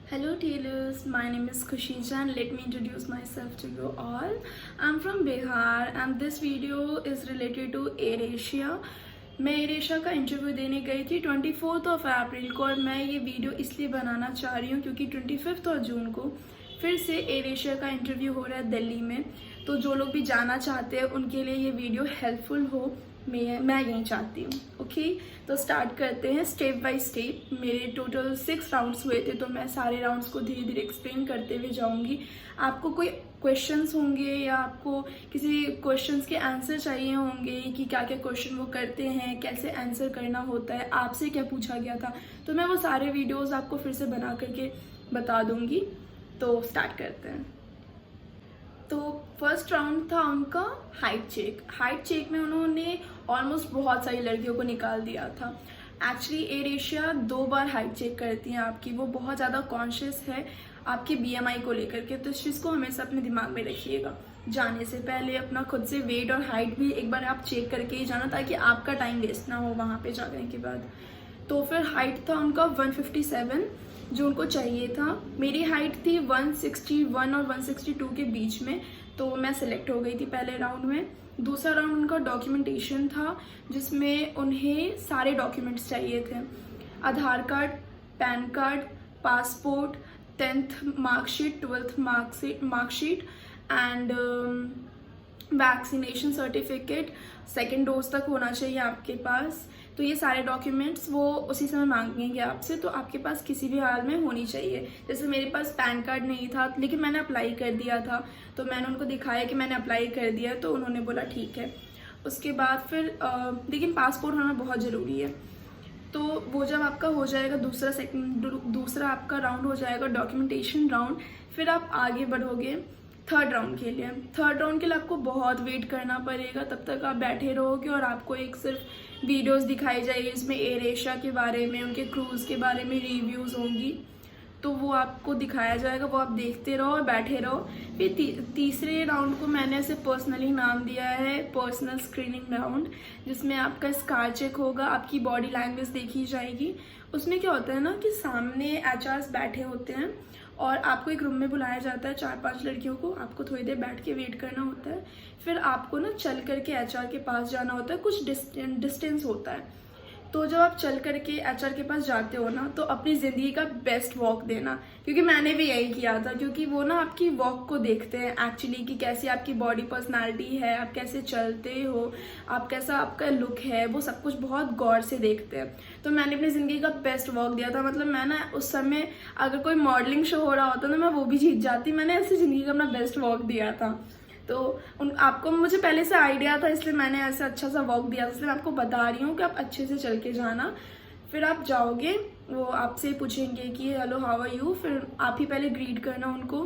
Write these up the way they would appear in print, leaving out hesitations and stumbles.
Hello tailors, my name is Khushijan. Let me introduce myself to you all. I'm from Bihar and this video is related to AirAsia. मैं AirAsia का interview देने गई थी 24 अप्रैल को और मैं ये वीडियो इसलिए बनाना चाह रही हूँ क्योंकि 25 जून को फिर से एयरएशिया का इंटरव्यू हो रहा है दिल्ली में। तो जो लोग भी जाना चाहते हैं उनके लिए ये वीडियो हेल्पफुल हो, मैं यही चाहती हूँ। ओके, तो स्टार्ट करते हैं स्टेप बाय स्टेप। मेरे टोटल 6 राउंड्स हुए थे तो मैं सारे राउंड्स को धीरे धीरे एक्सप्लेन करते हुए जाऊँगी। आपको कोई क्वेश्चंस होंगे या आपको किसी क्वेश्चंस के आंसर चाहिए होंगे कि क्या क्या क्वेश्चन वो करते हैं, कैसे आंसर करना होता है, आपसे क्या पूछा गया था, तो मैं वो सारे वीडियोस आपको फिर से बना करके बता दूँगी। तो स्टार्ट करते हैं। तो फर्स्ट राउंड था उनका हाइट चेक। हाइट चेक में उन्होंने ऑलमोस्ट बहुत सारी लड़कियों को निकाल दिया था। एक्चुअली एयरएशिया 2 बार हाइट चेक करती हैं आपकी, वो बहुत ज़्यादा कॉन्शियस है आपके बीएमआई को लेकर के, तो इस चीज़ को हमेशा अपने दिमाग में रखिएगा। जाने से पहले अपना खुद से वेट और हाइट भी एक बार आप चेक करके ही जाना ताकि आपका टाइम वेस्ट ना हो वहाँ पे जाने के बाद। तो फिर हाइट था उनका 157 जो उनको चाहिए था। मेरी हाइट थी 161 और 162 के बीच में, तो मैं सिलेक्ट हो गई थी पहले राउंड में। दूसरा राउंड उनका डॉक्यूमेंटेशन था जिसमें उन्हें सारे डॉक्यूमेंट्स चाहिए थे, Aadhaar card, PAN card, passport, 10th marksheet, 12th marksheet and vaccination certificate, second dose तक होना चाहिए आपके पास। तो ये सारे डॉक्यूमेंट्स वो उसी समय मांगेंगे आपसे, तो आपके पास किसी भी हाल में होनी चाहिए। जैसे मेरे पास पैन कार्ड नहीं था लेकिन मैंने अप्लाई कर दिया था, तो मैंने उनको दिखाया कि मैंने अप्लाई कर दिया, तो उन्होंने बोला ठीक है। उसके बाद फिर लेकिन पासपोर्ट होना बहुत ज़रूरी है। तो वो जब आपका हो जाएगा दूसरा आपका राउंड हो जाएगा डॉक्यूमेंटेशन राउंड, फिर आप आगे बढ़ोगे थर्ड राउंड के लिए। थर्ड राउंड के लिए आपको बहुत वेट करना पड़ेगा, तब तक आप बैठे रहोगे और आपको एक सिर्फ वीडियोस दिखाई जाएगी जिसमें एयरएशिया के बारे में, उनके क्रूज़ के बारे में रिव्यूज़ होंगी, तो वो आपको दिखाया जाएगा, वो आप देखते रहो और बैठे रहो। फिर तीसरे राउंड को मैंने ऐसे पर्सनली नाम दिया है पर्सनल स्क्रीनिंग राउंड, जिसमें आपका स्कार चेक होगा, आपकी बॉडी लैंग्वेज देखी जाएगी। उसमें क्या होता है ना कि सामने एचआरस बैठे होते हैं और आपको एक रूम में बुलाया जाता है 4-5 लड़कियों को, आपको थोड़ी देर बैठ के वेट करना होता है। फिर आपको ना चल करके एचआर के पास जाना होता है, कुछ डिस्टेंस होता है। तो जब आप चल करके एचआर के पास जाते हो ना, तो अपनी ज़िंदगी का बेस्ट वॉक देना, क्योंकि मैंने भी यही किया था। क्योंकि वो ना आपकी वॉक को देखते हैं एक्चुअली कि कैसी आपकी बॉडी पर्सनालिटी है, आप कैसे चलते हो, आप कैसा आपका लुक है, वो सब कुछ बहुत गौर से देखते हैं। तो मैंने अपनी ज़िंदगी का बेस्ट वॉक दिया था। मतलब मैं ना उस समय अगर कोई मॉडलिंग शो हो रहा होता ना, मैं वो भी जीत जाती। मैंने ऐसी ज़िंदगी का अपना बेस्ट वॉक दिया था। तो आपको मुझे पहले से आइडिया था, इसलिए मैंने ऐसे अच्छा सा वॉक दिया, इसलिए मैं आपको बता रही हूँ कि आप अच्छे से चल के जाना। फिर आप जाओगे, वो आपसे पूछेंगे कि हेलो हाउ आर यू, फिर आप ही पहले ग्रीट करना उनको,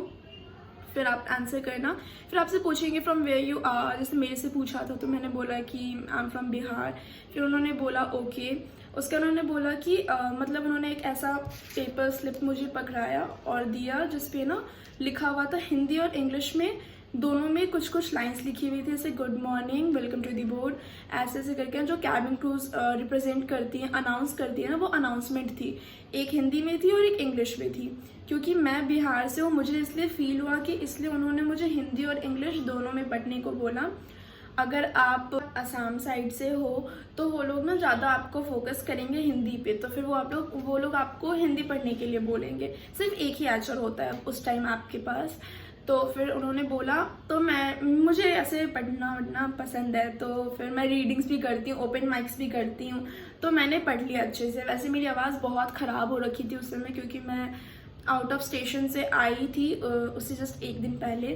फिर आप आंसर करना। फिर आपसे पूछेंगे फ्रॉम वेयर यू आर, जैसे मेरे से पूछा था तो मैंने बोला कि आई एम फ्रॉम बिहार। फिर उन्होंने बोला ओके। उसका उन्होंने बोला कि मतलब उन्होंने एक ऐसा पेपर स्लिप मुझे पकड़ाया और दिया जिसपे ना लिखा हुआ था हिंदी और इंग्लिश में दोनों में कुछ कुछ लाइंस लिखी हुई थी, जैसे good morning, welcome to the board, ऐसे ऐसे करके जो कैबिन क्रूज रिप्रेजेंट करती हैं, अनाउंस करती है ना, वो अनाउंसमेंट थी। एक हिंदी में थी और एक इंग्लिश में थी। क्योंकि मैं बिहार से हूँ, मुझे इसलिए फील हुआ कि इसलिए उन्होंने मुझे हिंदी और इंग्लिश दोनों में पढ़ने को बोला। अगर आप असम साइड से हो तो वो लोग ना ज़्यादा आपको फोकस करेंगे हिंदी पे, तो फिर वो लोग आपको हिंदी पढ़ने के लिए बोलेंगे। सिर्फ एक ही आंसर होता है उस टाइम आपके पास। तो फिर उन्होंने बोला, तो मुझे ऐसे पढ़ना पसंद है, तो फिर मैं रीडिंग्स भी करती हूँ, ओपन माइक्स भी करती हूँ, तो मैंने पढ़ लिया अच्छे से। वैसे मेरी आवाज़ बहुत ख़राब हो रखी थी उस समय, क्योंकि मैं आउट ऑफ स्टेशन से आई थी उससे जस्ट एक दिन पहले।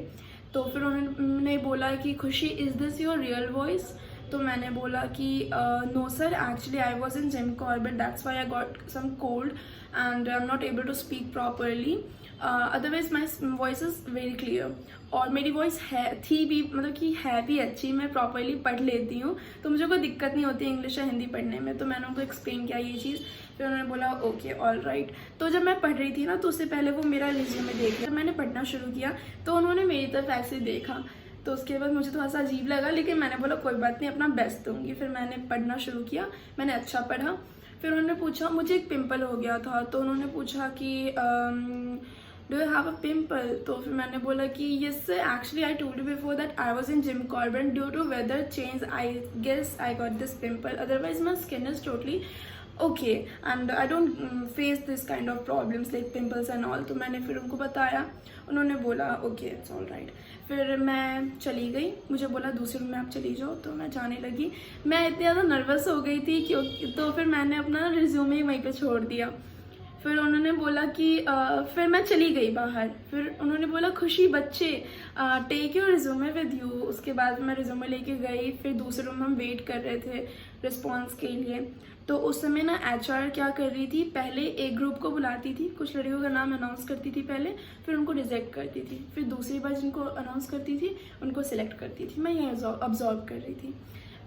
तो फिर उन्होंने बोला कि Khushi is this your real voice, तो मैंने बोला कि no sir, actually I was in Jim Corbett, that's why I got some cold and I am not able to speak properly, otherwise my voice is very clear. और मेरी voice थी भी, मतलब कि है भी अच्छी, मैं प्रॉपरली पढ़ लेती हूँ, तो मुझे कोई दिक्कत नहीं होती इंग्लिश या हिंदी पढ़ने में। तो मैंने उनको एक्सप्लेन किया ये चीज़, फिर उन्होंने बोला ओके ऑल राइट। तो जब मैं पढ़ रही थी ना, तो उससे पहले वो मेरा रिज्यूमे देख लिया। मैंने पढ़ना शुरू किया तो उन्होंने मेरी तरफ ऐसे देखा, तो उसके बाद मुझे थोड़ा सा अजीब लगा, लेकिन मैंने बोला कोई बात नहीं, अपना बेस्ट दूंगी। फिर मैंने पढ़ना शुरू किया, मैंने अच्छा पढ़ा। फिर उन्होंने पूछा, मुझे एक पिंपल हो गया था, तो उन्होंने पूछा कि do you have a pimple? तो फिर मैंने बोला कि yes actually I told you before that I was in Jim Corbett, due to weather change I guess I got this pimple, otherwise my skin is totally okay and I don't face this kind of problems like pimples and all. तो मैंने फिर उनको बताया, उन्होंने बोला okay it's all right. फिर मैं चली गई, मुझे बोला दूसरे रूम में आप चली जाओ, तो मैं जाने लगी। मैं इतनी ज़्यादा नर्वस हो गई थी क्योंकि, तो फिर मैंने अपना रिज्यूमे वहीं पे छोड़ दिया। फिर उन्होंने बोला कि फिर मैं चली गई बाहर। फिर उन्होंने बोला खुशी बच्चे take your resume with you. उसके बाद मैं रिज्यूमे लेके गई। फिर दूसरे रूम में हम वेट कर रहे थे रिस्पॉन्स के लिए। तो उस समय ना HR क्या कर रही थी, पहले एक ग्रुप को बुलाती थी, कुछ लड़कियों का नाम अनाउंस करती थी पहले, फिर उनको रिजेक्ट करती थी, फिर दूसरी बार जिनको अनाउंस करती थी उनको सिलेक्ट करती थी। मैं ये ऑब्जॉर्व कर रही थी।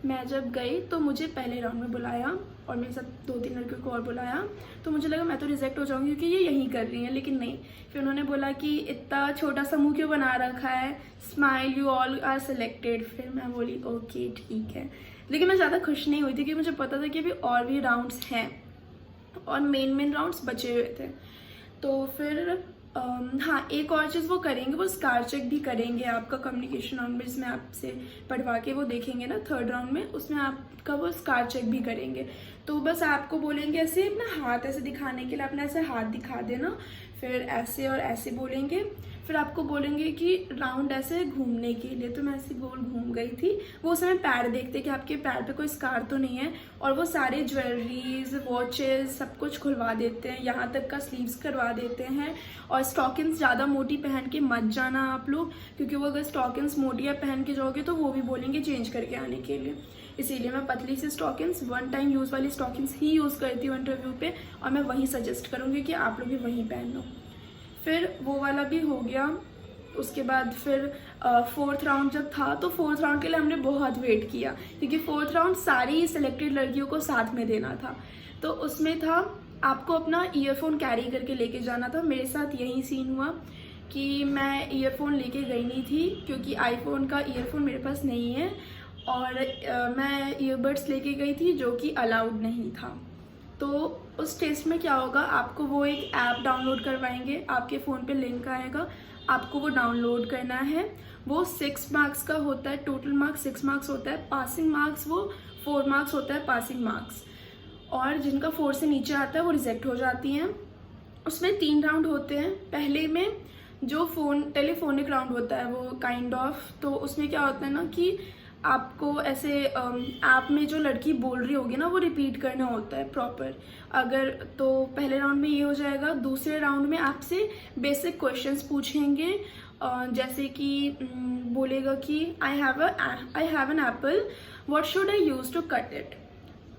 मैं जब गई तो मुझे पहले राउंड में बुलाया और मेरे साथ 2-3 लड़कियों को और बुलाया। तो मुझे लगा मैं तो रिजेक्ट हो जाऊंगी क्योंकि ये यहीं कर रही हैं, लेकिन नहीं। फिर उन्होंने बोला कि इतना छोटा सा मुंह क्यों बना रखा है, smile, you all are selected. फिर मैं बोली ओके ठीक है, लेकिन मैं ज़्यादा खुश नहीं हुई थी क्योंकि मुझे पता था कि अभी और भी राउंड्स हैं और मेन राउंड्स बचे हुए थे। तो फिर हाँ, एक और चीज़ वो करेंगे, वो स्कार चेक भी करेंगे आपका कम्युनिकेशन राउंड में, जिसमें आपसे पढ़वा के वो देखेंगे ना 3rd राउंड में, उसमें आपका वो स्कार चेक भी करेंगे। तो बस आपको बोलेंगे ऐसे अपना हाथ ऐसे दिखाने के लिए, अपना ऐसे हाथ दिखा देना, फिर ऐसे और ऐसे बोलेंगे। फिर आपको बोलेंगे कि राउंड ऐसे घूमने के लिए। तो मैं ऐसे गोल घूम गई थी। वो उस समय पैर देखते कि आपके पैर पे कोई स्कार तो नहीं है, और वो सारे ज्वेलरीज, वॉचेस सब कुछ खुलवा देते हैं, यहाँ तक का स्लीव्स करवा देते हैं। और स्टॉकिंग्स ज़्यादा मोटी पहन के मत जाना आप लोग, क्योंकि वो अगर स्टॉकिंग्स मोटियाँ पहन के जाओगे तो वो भी बोलेंगे चेंज करके आने के लिए। इसीलिए मैं पतली सी स्टॉकिंग्स, 1 टाइम यूज़ वाली स्टॉकिंग्स ही यूज़ करती हूँ इंटरव्यू पे, और मैं वही सजेस्ट करूँगी कि आप लोग भी वही पहन लो। फिर वो वाला भी हो गया। उसके बाद फिर 4th राउंड जब था, तो 4th राउंड के लिए हमने बहुत वेट किया, क्योंकि 4th राउंड सारी सिलेक्टेड लड़कियों को साथ में देना था। तो उसमें था आपको अपना ईयरफोन कैरी करके लेके जाना था। मेरे साथ यही सीन हुआ कि मैं ईयरफोन लेके गई नहीं थी, क्योंकि आईफोन का ईयरफोन मेरे पास नहीं है, और मैं ईयरबड्स लेके गई थी जो कि अलाउड नहीं था। तो उस टेस्ट में क्या होगा, आपको वो एक ऐप डाउनलोड करवाएंगे, आपके फ़ोन पे लिंक आएगा, आपको वो डाउनलोड करना है। वो 6 मार्क्स का होता है, टोटल मार्क्स 6 मार्क्स होता है, पासिंग मार्क्स वो 4 मार्क्स होता है पासिंग मार्क्स, और जिनका 4 से नीचे आता है वो रिजेक्ट हो जाती हैं। उसमें 3 राउंड होते हैं। पहले में जो टेलीफोनिक राउंड होता है वो काइंड ऑफ, तो उसमें क्या होता है ना कि आपको ऐसे ऐप में जो लड़की बोल रही होगी ना वो रिपीट करना होता है प्रॉपर। अगर तो पहले राउंड में ये हो जाएगा। दूसरे राउंड में आपसे बेसिक क्वेश्चंस पूछेंगे, जैसे कि बोलेगा कि I have an apple, what should I use to cut it,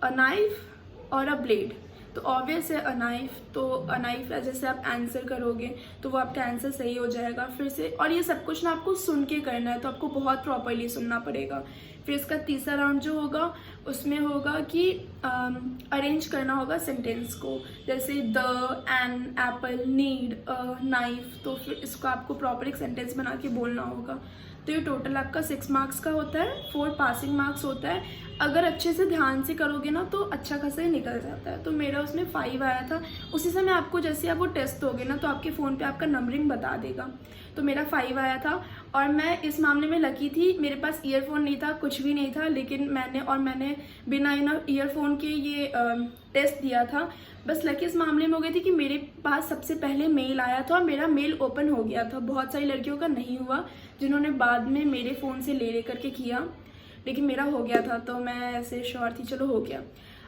a knife और अ ब्लेड। तो ऑब्वियस है अ नाइफ, तो अ नाइफ जैसे आप आंसर करोगे तो वो आपका आंसर सही हो जाएगा फिर से। और ये सब कुछ ना आपको सुन के करना है, तो आपको बहुत प्रॉपरली सुनना पड़ेगा। फिर इसका तीसरा राउंड जो होगा उसमें होगा कि अरेंज करना होगा सेंटेंस को, जैसे the, an, apple, need, knife. तो फिर इसको आपको प्रॉपर एक सेंटेंस बना के बोलना होगा। तो ये टोटल आपका 6 मार्क्स का होता है, 4 पासिंग मार्क्स होता है। अगर अच्छे से ध्यान से करोगे ना तो अच्छा खासा ही निकल जाता है। तो मेरा उसमें 5 आया था। उसी समय आपको जैसे आप वो टेस्ट दोगे ना तो आपके फ़ोन पे आपका नंबरिंग बता देगा। तो मेरा 5 आया था, और मैं इस मामले में लकी थी, मेरे पास ईयरफोन नहीं था, कुछ भी नहीं था, लेकिन मैंने बिना ईयरफोन के ये टेस्ट दिया था। बस लकी इस मामले में हो गई थी कि मेरे पास सबसे पहले मेल आया था और मेरा मेल ओपन हो गया था। बहुत सारी लड़कियों का नहीं हुआ, जिन्होंने बाद में मेरे फ़ोन से ले करके किया, लेकिन मेरा हो गया था। तो मैं ऐसे श्योर थी, चलो हो गया।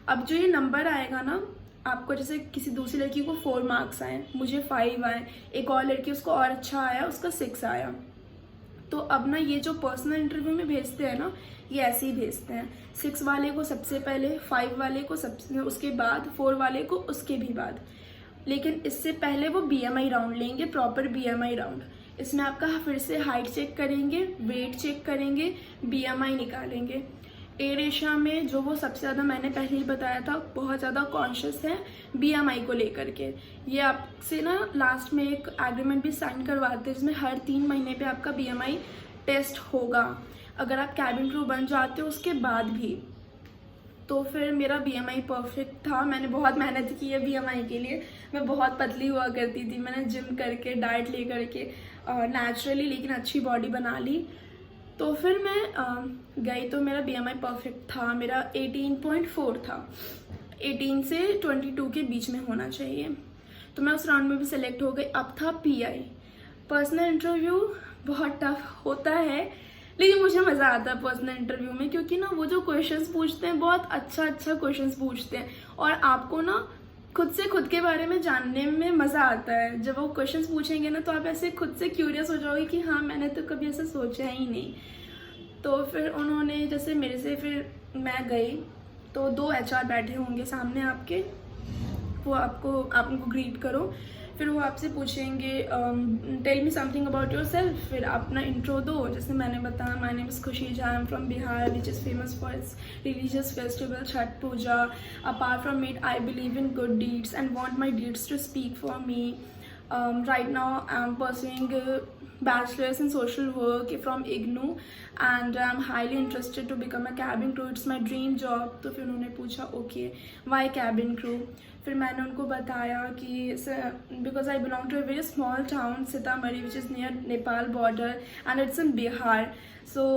अब जो ये नंबर आएगा ना आपको, जैसे किसी दूसरी लड़की को 4 मार्क्स आए, मुझे 5 आए, एक और लड़की उसको और अच्छा आया, उसका 6 आया। तो अब ना ये जो पर्सनल इंटरव्यू में भेजते हैं ना, ये ऐसे ही भेजते हैं। 6 वाले को सबसे पहले, 5 वाले को सबसे उसके बाद, 4 वाले को उसके भी बाद। लेकिन इससे पहले वो BMI राउंड लेंगे, प्रॉपर BMI राउंड। इसमें आपका फिर से हाइट चेक करेंगे, वेट चेक करेंगे, BMI निकालेंगे। एयर एशिया में जो वो सबसे ज़्यादा, मैंने पहले ही बताया था, बहुत ज़्यादा कॉन्शियस है BMI को लेकर के। ये आपसे ना लास्ट में एक एग्रीमेंट भी साइन करवाते हैं, जिसमें हर 3 महीने पे आपका BMI टेस्ट होगा, अगर आप कैबिन क्रू बन जाते हो उसके बाद भी। तो फिर मेरा BMI परफेक्ट था। मैंने बहुत मेहनत की है BMI के लिए। मैं बहुत पतली हुआ करती थी, मैंने जिम करके डाइट ले करके नेचुरली लेकिन अच्छी बॉडी बना ली। तो फिर मैं गई तो मेरा BMI परफेक्ट था, मेरा 18.4 था। 18 से 22 के बीच में होना चाहिए। तो मैं उस राउंड में भी सिलेक्ट हो गई। अब था PI, पर्सनल इंटरव्यू। बहुत टफ होता है लेकिन मुझे मज़ा आता है पर्सनल इंटरव्यू में, क्योंकि ना वो जो क्वेश्चंस पूछते हैं बहुत अच्छा क्वेश्चंस पूछते हैं और आपको ना खुद से खुद के बारे में जानने में मज़ा आता है। जब वो क्वेश्चंस पूछेंगे ना तो आप ऐसे खुद से क्यूरियस हो जाओगे कि हाँ मैंने तो कभी ऐसा सोचा ही नहीं। तो फिर उन्होंने जैसे मेरे से, फिर मैं गई तो 2 HR बैठे होंगे सामने आपके, वो आप उनको ग्रीट करो। फिर वो आपसे पूछेंगे tell me something about yourself. फिर आप अपना इंट्रो दो। जैसे मैंने बताया, my name is Khushi Jha, I am from Bihar which is famous for its religious festival Chhath Puja. Apart from it I believe in good deeds and want my deeds to speak for me. Right now I am pursuing bachelor's in social work from IGNOU and I'm highly interested to become a cabin crew. It's my dream job. तो फिर उन्होंने पूछा okay why cabin crew। फिर मैंने उनको बताया कि because I belong to a very small town Sitamarhi which is near Nepal border and it's in Bihar. So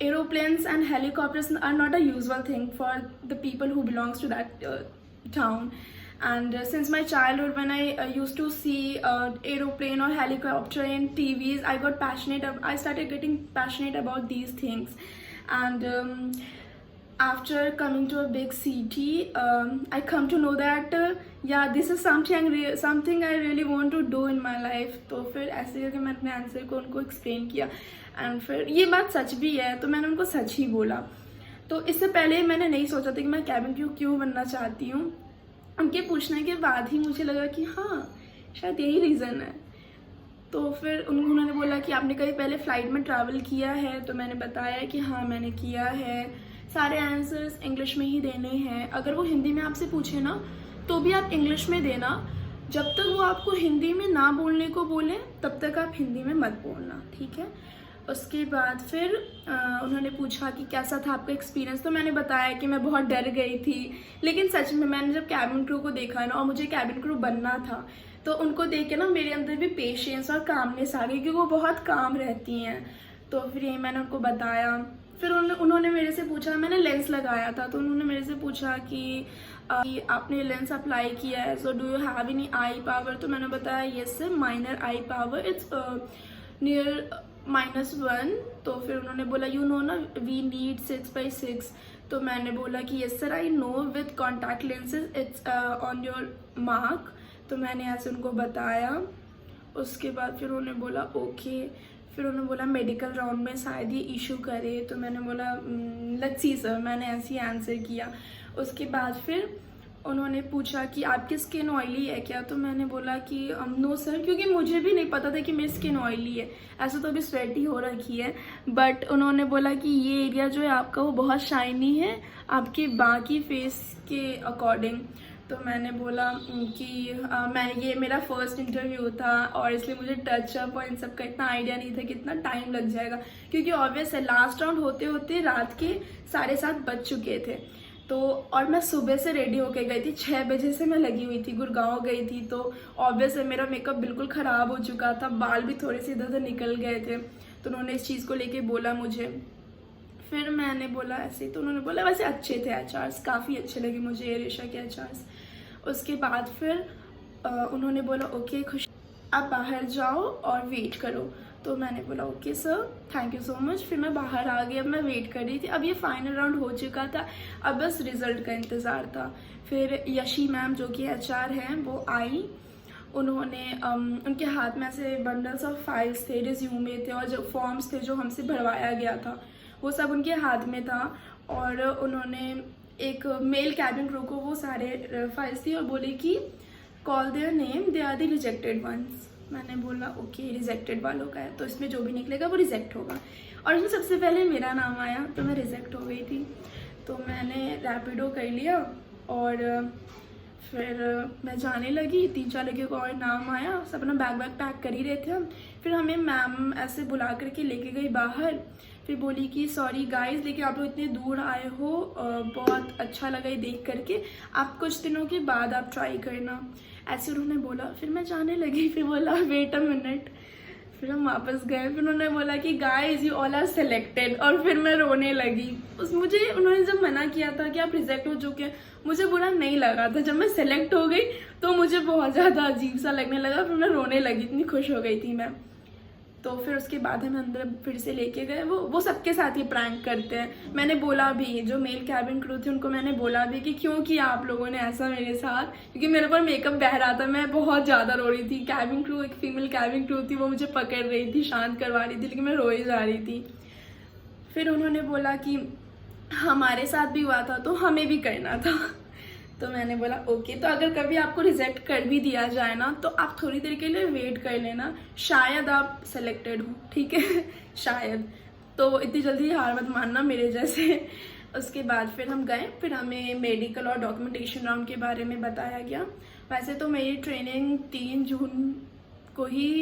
aeroplanes and helicopters are not a usual thing for the people who belongs to that town. And since my childhood, when I used to see aeroplane or helicopter in TVs, I started getting passionate about these things. And after coming to a big city, I come to know that yeah, this is something I really want to do in my life. तो फिर ऐसे करके मैं अपने answer को उनको explain किया। And फिर ये बात सच भी है तो मैंने उनको सच ही बोला। तो इससे पहले मैंने नहीं सोचा था कि मैं कैबिन क्रू क्यों बनना चाहती हूँ। उनके पूछने के बाद ही मुझे लगा कि हाँ शायद यही रीज़न है। तो फिर उन्होंने बोला कि आपने कभी पहले फ़्लाइट में ट्रैवल किया है? तो मैंने बताया कि हाँ मैंने किया है। सारे आंसर्स इंग्लिश में ही देने हैं। अगर वो हिंदी में आपसे पूछे ना तो भी आप इंग्लिश में देना। जब तक वो आपको हिंदी में ना बोलने को बोले तब तक आप हिंदी में मत बोलना, ठीक है। उसके बाद फिर उन्होंने पूछा कि कैसा था आपका एक्सपीरियंस। तो मैंने बताया कि मैं बहुत डर गई थी, लेकिन सच में मैंने जब कैबिन क्रू को देखा ना और मुझे कैबिन क्रू बनना था तो उनको देख के ना मेरे अंदर भी पेशेंस और कामनेस आ गई, क्योंकि वो बहुत काम रहती हैं। तो फिर यही मैंने उनको बताया। फिर उन्होंने मेरे से पूछा, मैंने लेंस लगाया था तो उन्होंने मेरे से पूछा कि आपने लेंस अप्लाई किया है, so do you have any I power. तो मैंने बताया yes sir, minor I power, it's near -1। तो फिर उन्होंने बोला यू नो ना वी नीड 6/6। तो मैंने बोला कि yes sir I know with contact lenses it's on your mark. तो मैंने ऐसे उनको बताया। उसके बाद फिर उन्होंने बोला ओके। फिर उन्होंने बोला मेडिकल राउंड में शायद ये इशू करे। तो मैंने बोला लेट्स सी सर, मैंने ऐसे ही आंसर किया। उसके बाद फिर उन्होंने पूछा कि आपकी स्किन ऑयली है क्या। तो मैंने बोला कि नो सर, क्योंकि मुझे भी नहीं पता था कि मेरी स्किन ऑयली है। ऐसे तो अभी स्वेटी हो रखी है, बट उन्होंने बोला कि ये एरिया जो है आपका वो बहुत शाइनी है आपके बाकी फेस के अकॉर्डिंग। तो मैंने बोला कि ये मेरा फर्स्ट इंटरव्यू था और इसलिए मुझे टचअप और इन सब का इतना आइडिया नहीं था कि इतना टाइम लग जाएगा, क्योंकि ऑब्वियस है लास्ट राउंड होते होते रात के 7:30 बज चुके थे। तो और मैं सुबह से रेडी होके गई थी, 6 बजे से मैं लगी हुई थी, गुड़गांव गई थी। तो ऑब्वियस है मेरा मेकअप बिल्कुल ख़राब हो चुका था, बाल भी थोड़े से इधर उधर निकल गए थे। तो उन्होंने इस चीज़ को लेके बोला मुझे। फिर मैंने बोला ऐसे, तो उन्होंने बोला वैसे अच्छे थे एचआर्स, काफ़ी अच्छे लगे मुझे एयरएशिया के एचआर्स। उसके बाद फिर उन्होंने बोला ओके खुश, आप बाहर जाओ और वेट करो। तो मैंने बोला okay sir, thank you so much. फिर मैं बाहर आ गई। अब मैं वेट कर रही थी। अब ये फाइनल राउंड हो चुका था, अब बस रिज़ल्ट का इंतज़ार था। फिर यशी मैम जो कि एचआर हैं वो आई। उन्होंने उनके हाथ में ऐसे बंडल्स ऑफ फाइल्स थे, रिज्यूमे थे और जो फॉर्म्स थे जो हमसे भरवाया गया था वो सब उनके हाथ में था। और उन्होंने एक मेल कैबिन क्रू को वो सारे फाइल्स थी और बोले कि call their name, they are the rejected ones. मैंने बोला ओके रिजेक्टेड वालों का है तो इसमें जो भी निकलेगा वो रिजेक्ट होगा। और इसमें सबसे पहले मेरा नाम आया तो मैं रिजेक्ट हो गई थी। तो मैंने रैपिडो कर लिया और फिर मैं जाने लगी, 3-4 लड़कियों का और नाम आया, सब अपना बैग वैग पैक कर ही रहे थे हम। फिर हमें मैम ऐसे बुला करके लेके गई बाहर, फिर बोली कि सॉरी गाइस, लेकिन आप लोग इतने दूर आए हो, बहुत अच्छा लगा ये देख करके, आप कुछ दिनों के बाद आप ट्राई करना, ऐसे उन्होंने बोला। फिर मैं जाने लगी, फिर बोला वेट अ मिनट, फिर हम वापस गए, फिर उन्होंने बोला कि guys you all are selected, और फिर मैं रोने लगी। मुझे उन्होंने जब मना किया था कि आप रिजेक्ट हो चुके हैं, मुझे बुरा नहीं लगा था। जब मैं सेलेक्ट हो गई तो मुझे बहुत ज़्यादा अजीब सा लगने लगा, फिर मैं रोने लगी, इतनी खुश हो गई थी मैं। तो फिर उसके बाद हमें अंदर फिर से लेके गए। वो सबके साथ ही प्रैंक करते हैं। मैंने बोला भी, जो मेल कैबिन क्रू थे उनको मैंने बोला भी कि क्यों किया आप लोगों ने ऐसा मेरे साथ, क्योंकि मेरे ऊपर मेकअप बह रहा था, मैं बहुत ज़्यादा रो रही थी। कैबिन क्रू, एक फीमेल कैबिन क्रू थी, वो मुझे पकड़ रही थी, शांत करवा रही थी, लेकिन मैं रोई जा रही थी। फिर उन्होंने बोला कि हमारे साथ भी हुआ था तो हमें भी करना था। तो मैंने बोला ओके, तो अगर कभी आपको रिजेक्ट कर भी दिया जाए ना, तो आप थोड़ी देर के लिए वेट कर लेना, शायद आप सेलेक्टेड हो, ठीक है शायद। तो इतनी जल्दी हार मत मानना मेरे जैसे। उसके बाद फिर हम गए, फिर हमें मेडिकल और डॉक्यूमेंटेशन राउंड के बारे में बताया गया। वैसे तो मेरी ट्रेनिंग 3 जून को ही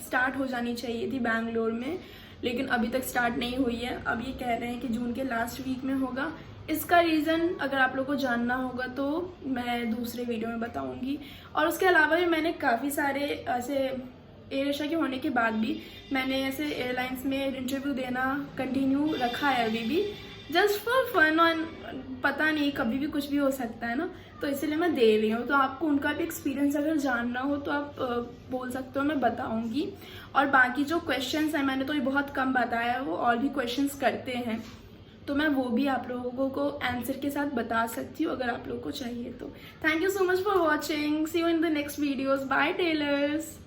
स्टार्ट हो जानी चाहिए थी बैंगलोर में, लेकिन अभी तक स्टार्ट नहीं हुई है। अब ये कह रहे हैं कि जून के लास्ट वीक में होगा। इसका रीज़न अगर आप लोगों को जानना होगा तो मैं दूसरे वीडियो में बताऊंगी। और उसके अलावा भी मैंने काफ़ी सारे ऐसे एयर एशिया के होने के बाद भी मैंने ऐसे एयरलाइंस में इंटरव्यू देना कंटिन्यू रखा है अभी भी, जस्ट फॉर फन, और पता नहीं कभी भी कुछ भी हो सकता है ना, तो इसलिए मैं दे रही हूँ। तो आपको उनका भी एक्सपीरियंस अगर जानना हो तो आप बोल सकते हो, मैं बताऊँगी। और बाकी जो क्वेश्चंस हैं, मैंने तो ये बहुत कम बताया है, वो और भी क्वेश्चंस करते हैं, तो मैं वो भी आप लोगों को आंसर के साथ बता सकती हूँ अगर आप लोगों को चाहिए तो। Thank you so much for watching, see you in the next videos, bye tailors.